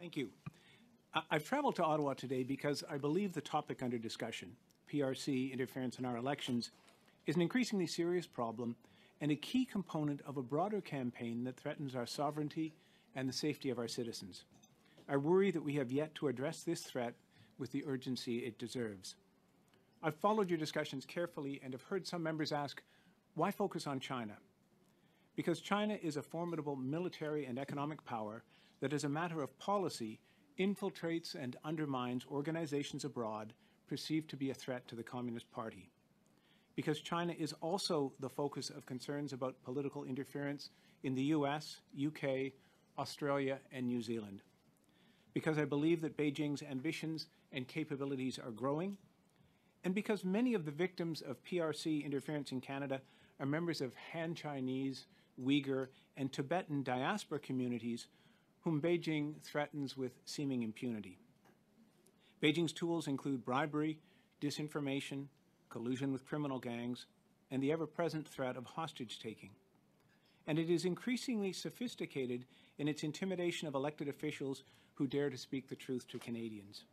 Thank you. I've traveled to Ottawa today because I believe the topic under discussion, PRC interference in our elections, is an increasingly serious problem and a key component of a broader campaign that threatens our sovereignty and the safety of our citizens. I worry that we have yet to address this threat with the urgency it deserves. I've followed your discussions carefully and have heard some members ask, why focus on China? Because China is a formidable military and economic power that, as a matter of policy, infiltrates and undermines organizations abroad perceived to be a threat to the Communist Party. Because China is also the focus of concerns about political interference in the US, UK, Australia, and New Zealand. Because I believe that Beijing's ambitions and capabilities are growing, and because many of the victims of PRC interference in Canada are members of Han Chinese, Uyghur, and Tibetan diaspora communities whom Beijing threatens with seeming impunity. Beijing's tools include bribery, disinformation, collusion with criminal gangs, and the ever-present threat of hostage-taking. And it is increasingly sophisticated in its intimidation of elected officials who dare to speak the truth to Canadians.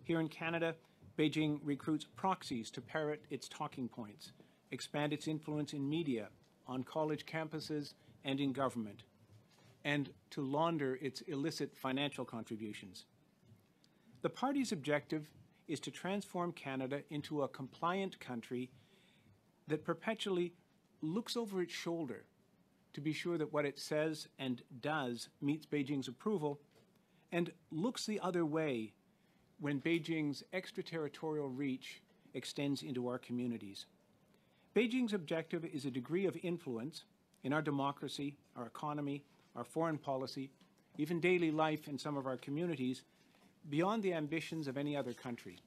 Here in Canada, Beijing recruits proxies to parrot its talking points, expand its influence in media, on college campuses, and in government, and to launder its illicit financial contributions. The party's objective is to transform Canada into a compliant country that perpetually looks over its shoulder to be sure that what it says and does meets Beijing's approval, and looks the other way when Beijing's extraterritorial reach extends into our communities. Beijing's objective is a degree of influence in our democracy, our economy, our foreign policy, even daily life in some of our communities, beyond the ambitions of any other country.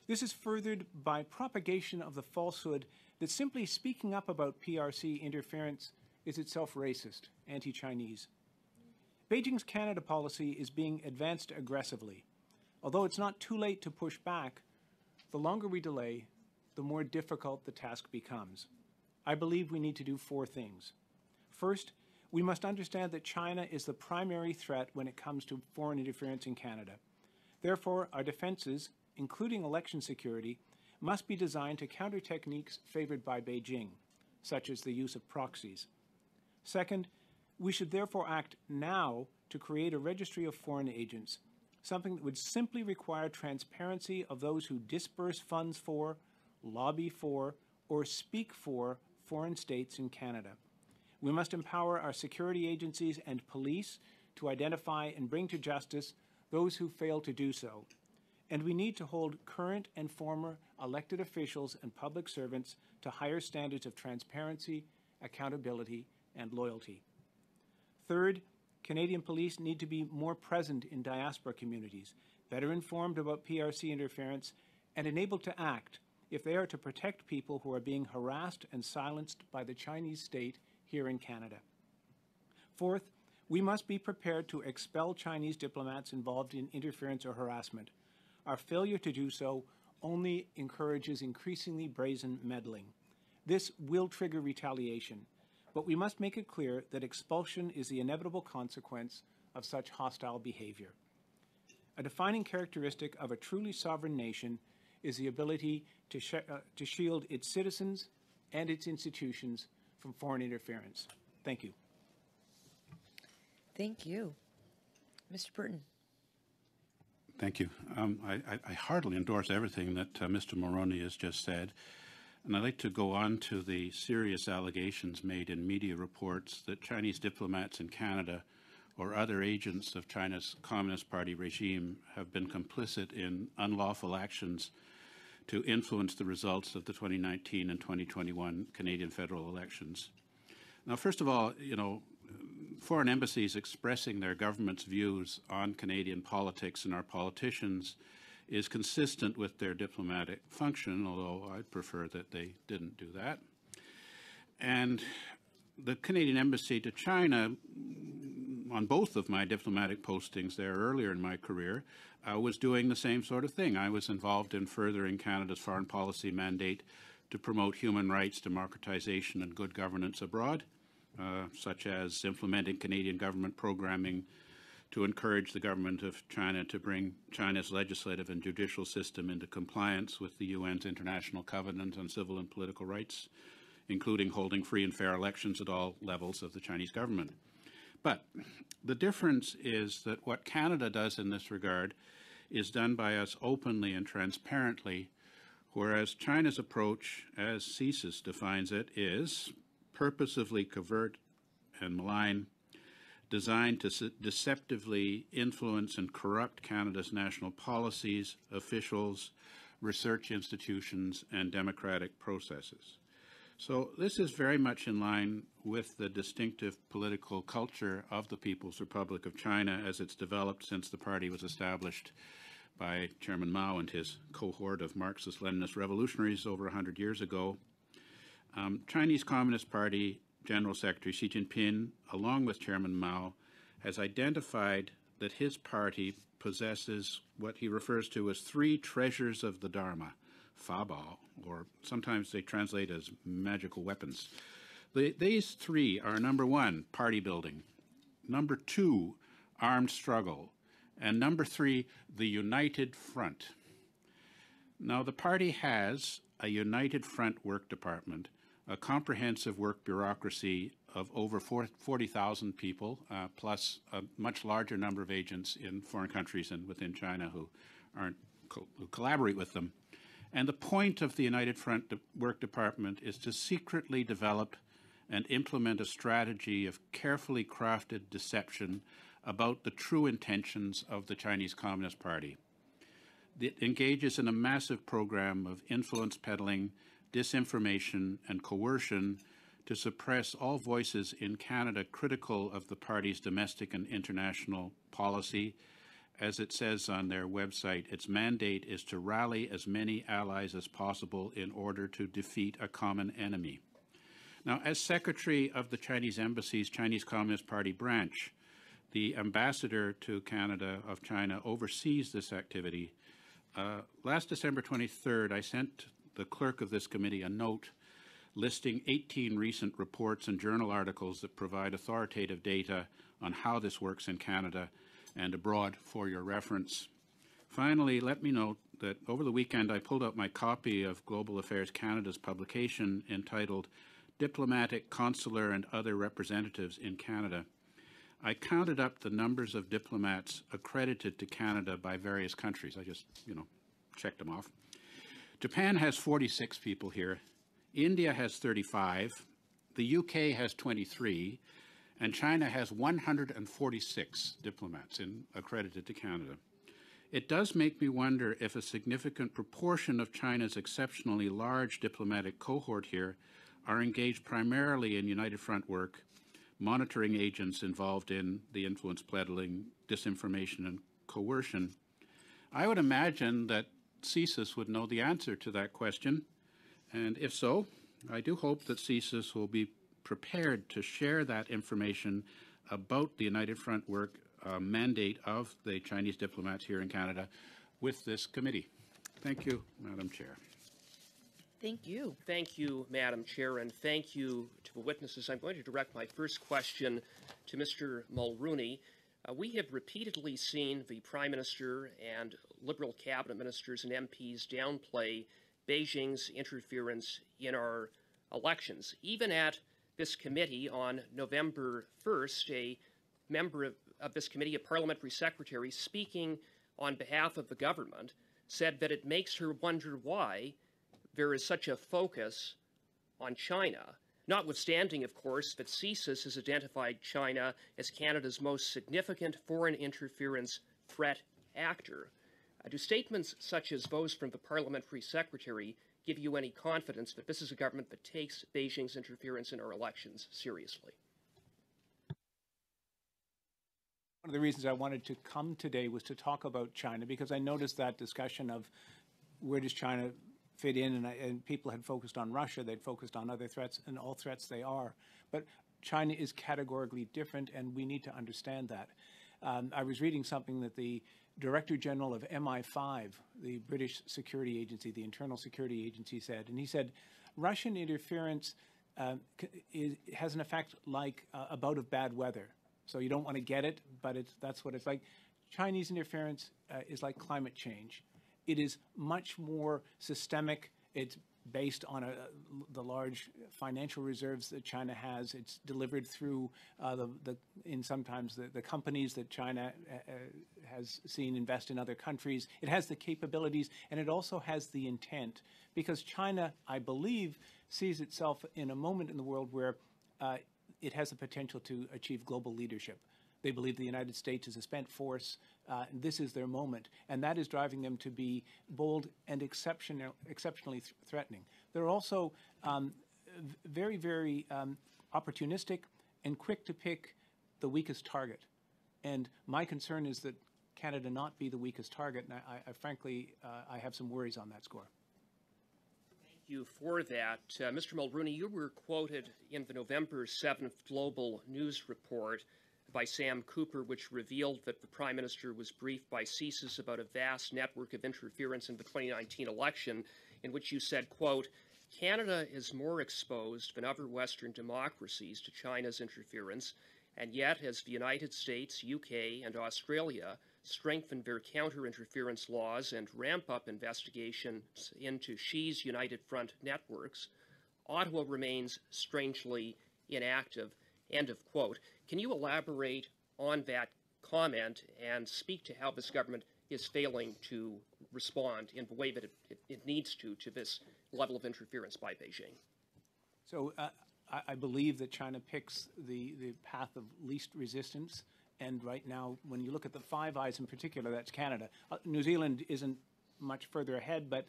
This is furthered by propagation of the falsehood that simply speaking up about PRC interference is itself racist, anti-Chinese. Beijing's Canada policy is being advanced aggressively. Although it's not too late to push back, the longer we delay, the more difficult the task becomes. I believe we need to do 4 things. First, we must understand that China is the primary threat when it comes to foreign interference in Canada. Therefore, our defenses, including election security, must be designed to counter techniques favored by Beijing, such as the use of proxies. Second, we should therefore act now to create a registry of foreign agents, something that would simply require transparency of those who disperse funds for, lobby for, or speak for foreign states in Canada. We must empower our security agencies and police to identify and bring to justice those who fail to do so. And we need to hold current and former elected officials and public servants to higher standards of transparency, accountability, and loyalty. Third, Canadian police need to be more present in diaspora communities, better informed about PRC interference, and enabled to act if they are to protect people who are being harassed and silenced by the Chinese state here in Canada. Fourth, we must be prepared to expel Chinese diplomats involved in interference or harassment. Our failure to do so only encourages increasingly brazen meddling. This will trigger retaliation, but we must make it clear that expulsion is the inevitable consequence of such hostile behavior. A defining characteristic of a truly sovereign nation is the ability to shield its citizens and its institutions from foreign interference. Thank you. Thank you. Mr. Burton. Thank you. I heartily endorse everything that Mr. Mulroney has just said. And I'd like to go on to the serious allegations made in media reports that Chinese diplomats in Canada or other agents of China's Communist Party regime have been complicit in unlawful actions to influence the results of the 2019 and 2021 Canadian federal elections. Now, first of all, foreign embassies expressing their government's views on Canadian politics and our politicians is consistent with their diplomatic function, although I'd prefer that they didn't do that. And the Canadian Embassy to China, on both of my diplomatic postings there earlier in my career, was doing the same sort of thing. I was involved in furthering Canada's foreign policy mandate to promote human rights, democratization, and good governance abroad, such as implementing Canadian government programming to encourage the government of China to bring China's legislative and judicial system into compliance with the UN's International Covenant on Civil and Political Rights, including holding free and fair elections at all levels of the Chinese government. But the difference is that what Canada does in this regard is done by us openly and transparently, whereas China's approach, as CSIS defines it, is purposively covert and malign, designed to deceptively influence and corrupt Canada's national policies, officials, research institutions, and democratic processes. So this is very much in line with the distinctive political culture of the People's Republic of China as it's developed since the party was established by Chairman Mao and his cohort of Marxist-Leninist revolutionaries over 100 years ago. Chinese Communist Party General Secretary Xi Jinping, along with Chairman Mao, has identified that his party possesses what he refers to as 3 treasures of the Dharma, Fabao, or sometimes they translate as magical weapons. These 3 are, number 1, party building, number 2, armed struggle, and number 3, the United Front. Now, the party has a United Front work department, a comprehensive work bureaucracy of over 40,000 people, plus a much larger number of agents in foreign countries and within China who collaborate with them. And the point of the United Front Work Department is to secretly develop and implement a strategy of carefully crafted deception about the true intentions of the Chinese Communist Party. It engages in a massive program of influence peddling, disinformation, and coercion to suppress all voices in Canada critical of the party's domestic and international policy. As it says on their website, its mandate is to rally as many allies as possible in order to defeat a common enemy. Now, as Secretary of the Chinese Embassy's Chinese Communist Party branch, the ambassador to Canada of China oversees this activity. Last December 23rd, I sent the clerk of this committee a note listing 18 recent reports and journal articles that provide authoritative data on how this works in Canada and abroad for your reference. Finally, let me note that over the weekend I pulled out my copy of Global Affairs Canada's publication entitled Diplomatic, Consular, and Other Representatives in Canada. I counted up the numbers of diplomats accredited to Canada by various countries. I just, checked them off. Japan has 46 people here. India has 35. The UK has 23. And China has 146 diplomats accredited to Canada. It does make me wonder if a significant proportion of China's exceptionally large diplomatic cohort here are engaged primarily in United Front work, monitoring agents involved in the influence peddling, disinformation, and coercion. I would imagine that CSIS would know the answer to that question, and if so, I do hope that CSIS will be prepared to share that information about the United Front work mandate of the Chinese diplomats here in Canada with this committee. Thank you, Madam Chair. Thank you. Thank you, Madam Chair, and thank you to the witnesses. I'm going to direct my first question to Mr. Mulroney. We have repeatedly seen the Prime Minister and Liberal cabinet ministers and MPs downplay Beijing's interference in our elections. Even at this committee on November 1st, a member of this committee, a parliamentary secretary, speaking on behalf of the government, said that it makes her wonder why there is such a focus on China, notwithstanding, of course, that CSIS has identified China as Canada's most significant foreign interference threat actor. Do statements such as those from the parliamentary secretary give you any confidence that this is a government that takes Beijing's interference in our elections seriously? One of the reasons I wanted to come today was to talk about China, because I noticed that discussion of where does China fit in, and people had focused on Russia, they'd focused on other threats, and all threats they are. But China is categorically different, and we need to understand that. I was reading something that the Director General of MI5, the British security agency, the internal security agency, said, and he said, Russian interference has an effect like a bout of bad weather. So you don't want to get it, but that's what it's like. Chinese interference is like climate change. It is much more systemic. It's based on the large financial reserves that China has. It's delivered through sometimes the companies that China has seen invest in other countries. It has the capabilities, and it also has the intent, because China, I believe, sees itself in a moment in the world where it has the potential to achieve global leadership. They believe the United States is a spent force. This is their moment, and that is driving them to be bold and exceptionally threatening. They're also very, very opportunistic and quick to pick the weakest target. And my concern is that Canada not be the weakest target, and I frankly, I have some worries on that score. Thank you for that. Mr. Mulroney, you were quoted in the November 7th Global News Report by Sam Cooper, which revealed that the Prime Minister was briefed by CSIS about a vast network of interference in the 2019 election, in which you said, quote, "Canada is more exposed than other Western democracies to China's interference, and yet as the United States, UK, and Australia strengthen their counter-interference laws and ramp up investigations into Xi's United Front networks, Ottawa remains strangely inactive," end of quote. Can you elaborate on that comment and speak to how this government is failing to respond in the way that it needs to this level of interference by Beijing? So I believe that China picks the path of least resistance. And right now, when you look at the Five Eyes in particular, that's Canada. New Zealand isn't much further ahead, but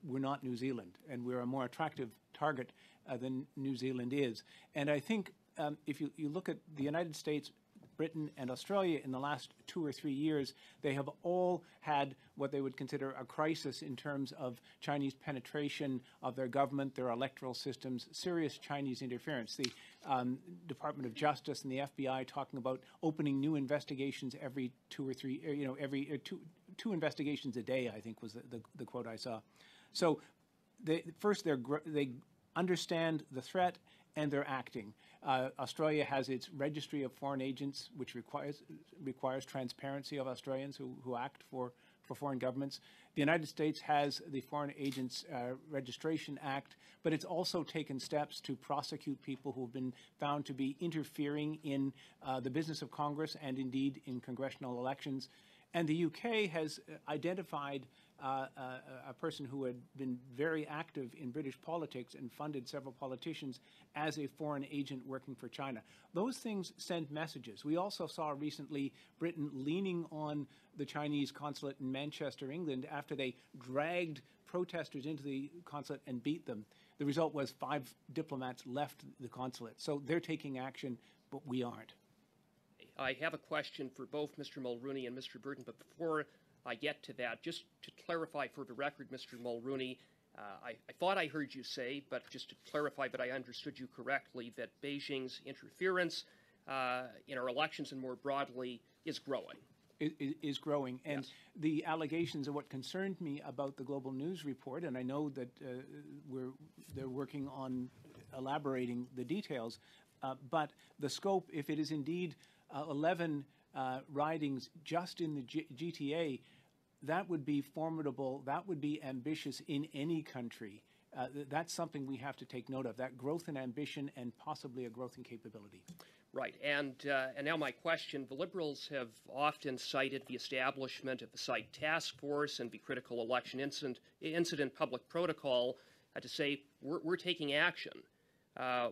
we're not New Zealand, and we're a more attractive target than New Zealand is. And I think if you look at the United States, Britain, and Australia in the last 2 or 3 years, they have all had what they would consider a crisis in terms of Chinese penetration of their government, their electoral systems, serious Chinese interference. The Department of Justice and the FBI talking about opening new investigations every 2 or 3, every two investigations a day, I think was the quote I saw. So they understand the threat and they're acting. Australia has its registry of foreign agents, which requires transparency of Australians who act for foreign governments. The United States has the Foreign Agents Registration Act, but it's also taken steps to prosecute people who have been found to be interfering in the business of Congress and indeed in congressional elections. And the UK has identified a person who had been very active in British politics and funded several politicians as a foreign agent working for China. Those things send messages. We also saw recently Britain leaning on the Chinese consulate in Manchester, England, after they dragged protesters into the consulate and beat them. The result was 5 diplomats left the consulate. So they're taking action, but we aren't. I have a question for both Mr. Mulroney and Mr. Burton, but before I get to that, just to clarify for the record, Mr. Mulroney, I thought I heard you say, but just to clarify that I understood you correctly, that Beijing's interference in our elections and more broadly is growing. Is growing. And yes. The allegations are what concerned me about the Global News Report, and I know that they're working on elaborating the details, but the scope, if it is indeed 11 ridings just in the GTA, that would be formidable, that would be ambitious in any country. That's something we have to take note of, that growth in ambition and possibly a growth in capability. Right. And now my question. The Liberals have often cited the establishment of the site task force and the critical election incident public protocol to say we're taking action.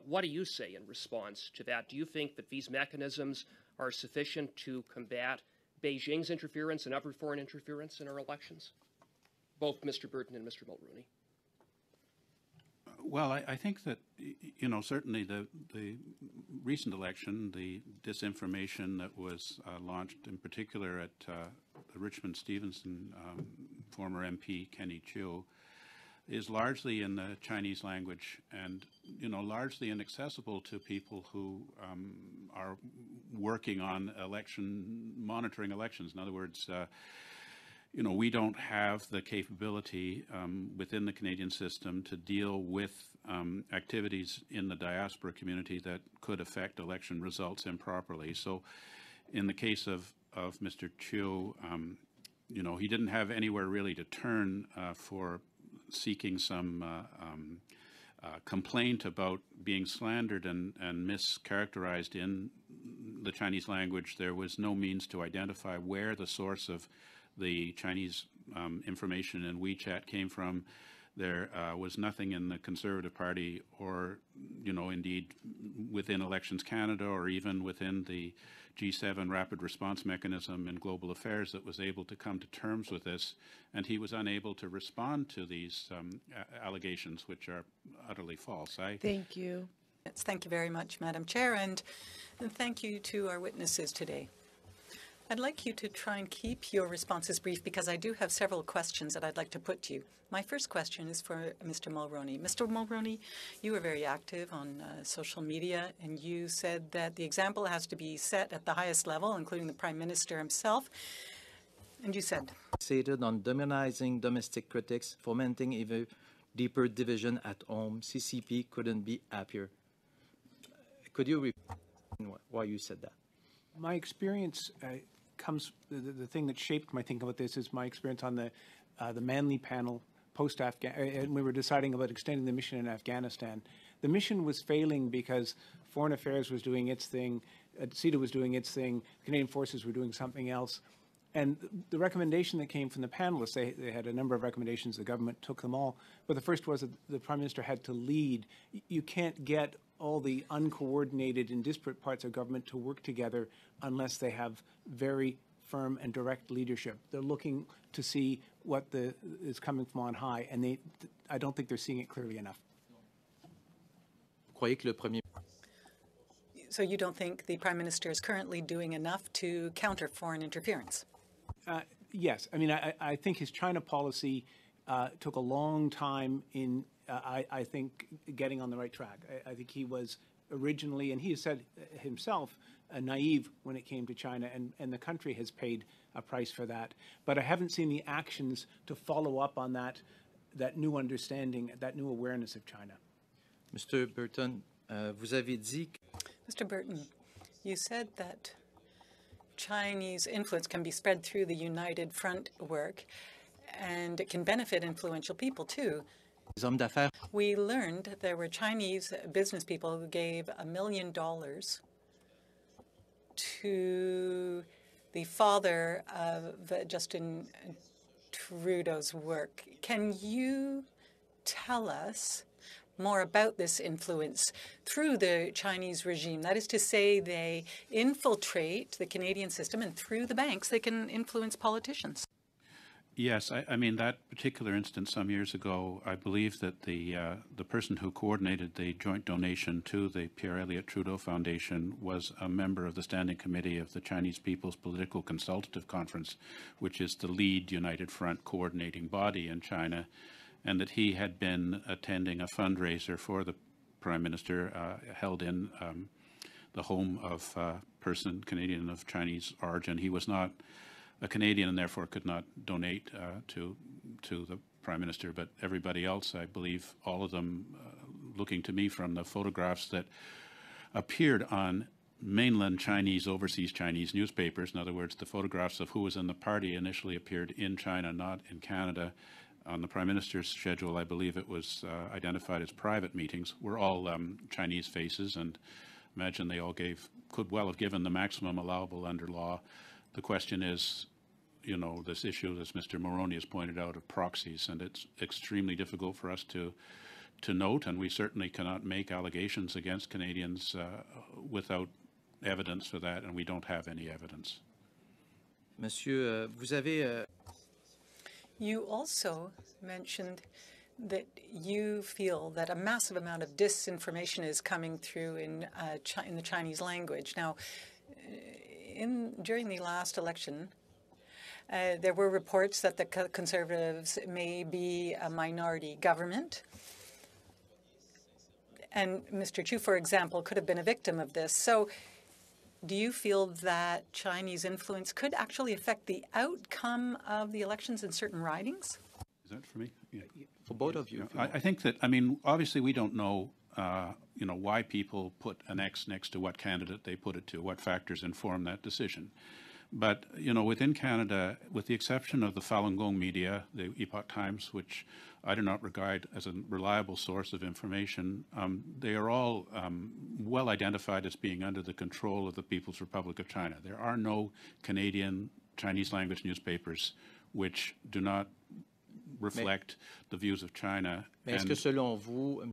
What do you say in response to that? Do you think that these mechanisms are sufficient to combat Beijing's interference and other foreign interference in our elections? Both Mr. Burton and Mr. Mulroney. Well, I think that, certainly the recent election, the disinformation that was launched in particular at the Richmond Stevenson former MP, Kenny Chiu, is largely in the Chinese language and, largely inaccessible to people who are working on monitoring elections. In other words, we don't have the capability within the Canadian system to deal with activities in the diaspora community that could affect election results improperly. So in the case of Mr. Chiu, he didn't have anywhere really to turn for seeking some complaint about being slandered and mischaracterized in the Chinese language. There was no means to identify where the source of the Chinese information in WeChat came from. There was nothing in the Conservative Party or, indeed within Elections Canada or even within the G7 rapid response mechanism in global affairs that was able to come to terms with this, and he was unable to respond to these allegations, which are utterly false. Thank you. Thank you very much, Madam Chair, and thank you to our witnesses today. I'd like you to try and keep your responses brief because I do have several questions that I'd like to put to you. My first question is for Mr. Mulroney. Mr. Mulroney, you were very active on social media, and you said that the example has to be set at the highest level, including the Prime Minister himself. And you said, fixated on demonizing domestic critics, fomenting even deeper division at home. CCP couldn't be happier. Could you repeat why you said that? My experience comes, the thing that shaped my thinking about this is my experience on the Manley panel post-Afghan, and we were deciding about extending the mission in Afghanistan. The mission was failing because Foreign Affairs was doing its thing, CETA was doing its thing, Canadian forces were doing something else. And the recommendation that came from the panelists, they had a number of recommendations, the government took them all, but the first was that the Prime Minister had to lead. You can't get all the uncoordinated and disparate parts of government to work together unless they have very firm and direct leadership. They're looking to see what is coming from on high, and I don't think they're seeing it clearly enough. so you don't think the Prime Minister is currently doing enough to counter foreign interference? Yes. I mean, I think his China policy took a long time in, I think, getting on the right track. I think he was originally, and he has said himself, naive when it came to China, and the country has paid a price for that. But I haven't seen the actions to follow up on that new understanding, that new awareness of China. Mr. Burton, vous avez dit... Mr. Burton, you said that Chinese influence can be spread through the United Front work, and it can benefit influential people too. hommes d'affaires. We learned there were Chinese business people who gave $1 million to the father of Justin Trudeau's work. Can you tell us more about this influence through the Chinese regime? That is to say, they infiltrate the Canadian system, and through the banks, they can influence politicians. Yes, I mean, that particular instance some years ago, I believe that the person who coordinated the joint donation to the Pierre Elliott Trudeau Foundation was a member of the Standing Committee of the Chinese People's Political Consultative Conference, which is the lead United Front coordinating body in China, and that he had been attending a fundraiser for the Prime Minister held in the home of a person, Canadian of Chinese origin. He was not a Canadian and therefore could not donate to the Prime Minister, but everybody else, I believe, all of them looking to me from the photographs that appeared on mainland Chinese, overseas Chinese newspapers. In other words, the photographs of who was in the party initially appeared in China, not in Canada. On the Prime Minister's schedule, I believe it was identified as private meetings, were all Chinese faces, and imagine they all could well have given the maximum allowable under law. The question is, you know, this issue, as Mr. Mulroney has pointed out, of proxies, and it's extremely difficult for us to note, and we certainly cannot make allegations against Canadians without evidence for that, and we don't have any evidence. Monsieur, vous avez... You also mentioned that you feel that a massive amount of disinformation is coming through in the Chinese language. Now, during the last election, there were reports that the Conservatives may be a minority government. And Mr. Chiu, for example, could have been a victim of this. So do you feel that Chinese influence could actually affect the outcome of the elections in certain ridings? Is that for me? Yeah. For both of you. I think that, I mean, obviously we don't know, why people put an X next to what candidate they put it to, what factors inform that decision. But, within Canada, with the exception of the Falun Gong media, the Epoch Times, which I do not regard as a reliable source of information, they are all well identified as being under the control of the People's Republic of China. There are no Canadian Chinese language newspapers which do not reflect the views of China. Est-ce que selon vous,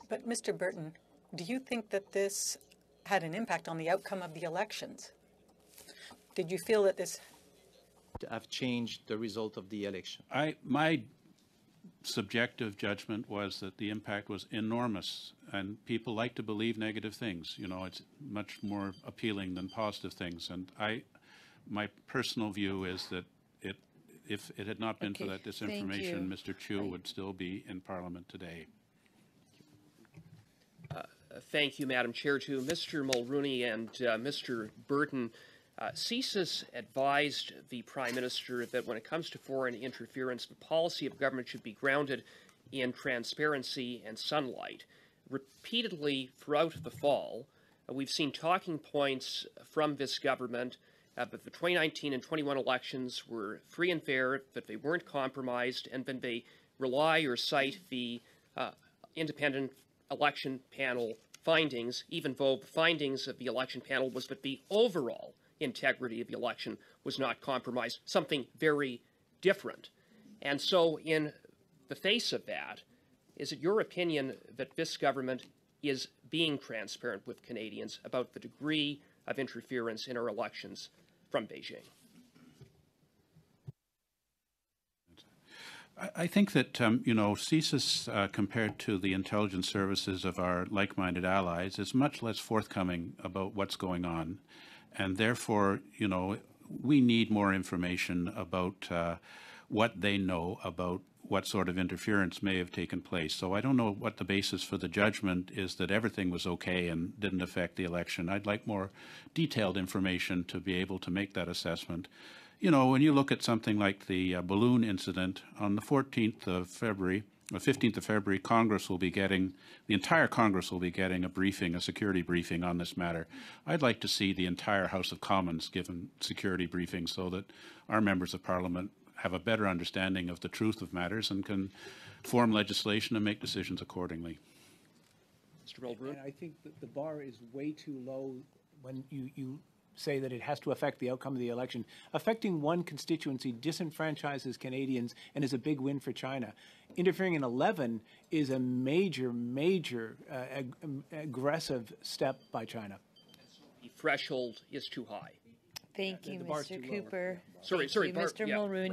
But Mr. Burton, do you think that this had an impact on the outcome of the elections? Did you feel that this have changed the result of the election? My subjective judgment was that the impact was enormous, and people like to believe negative things. It's much more appealing than positive things. And my personal view is that if it had not been for that disinformation, Mr. Chu would still be in Parliament today. Thank you, Madam Chair. To Mr. Mulroney and Mr. Burton, CSIS advised the Prime Minister that when it comes to foreign interference, the policy of government should be grounded in transparency and sunlight. Repeatedly throughout the fall, we've seen talking points from this government that the 2019 and 21 elections were free and fair, that they weren't compromised, and then they rely or cite the independent election panel findings, even though the findings of the election panel was that the overall integrity of the election was not compromised, something very different. And so in the face of that, is it your opinion that this government is being transparent with Canadians about the degree of interference in our elections from Beijing? I think that, CSIS, compared to the intelligence services of our like-minded allies, is much less forthcoming about what's going on. And therefore, we need more information about what they know about what sort of interference may have taken place. So I don't know what the basis for the judgment is that everything was okay and didn't affect the election. I'd like more detailed information to be able to make that assessment. When you look at something like the balloon incident, on the 14th of February, or 15th of February, the entire Congress will be getting a security briefing on this matter. I'd like to see the entire House of Commons given security briefings so that our members of Parliament have a better understanding of the truth of matters and can form legislation and make decisions accordingly. Mr. Mulroney? And I think that the bar is way too low when you say that it has to affect the outcome of the election. Affecting one constituency disenfranchises Canadians and is a big win for China. Interfering in 11 is a major, aggressive step by China. The threshold is too high. Thank you, The bar's Mr. too low. Cooper. Sorry, Thank you, Barb, Mr. yeah, Mulroney. right.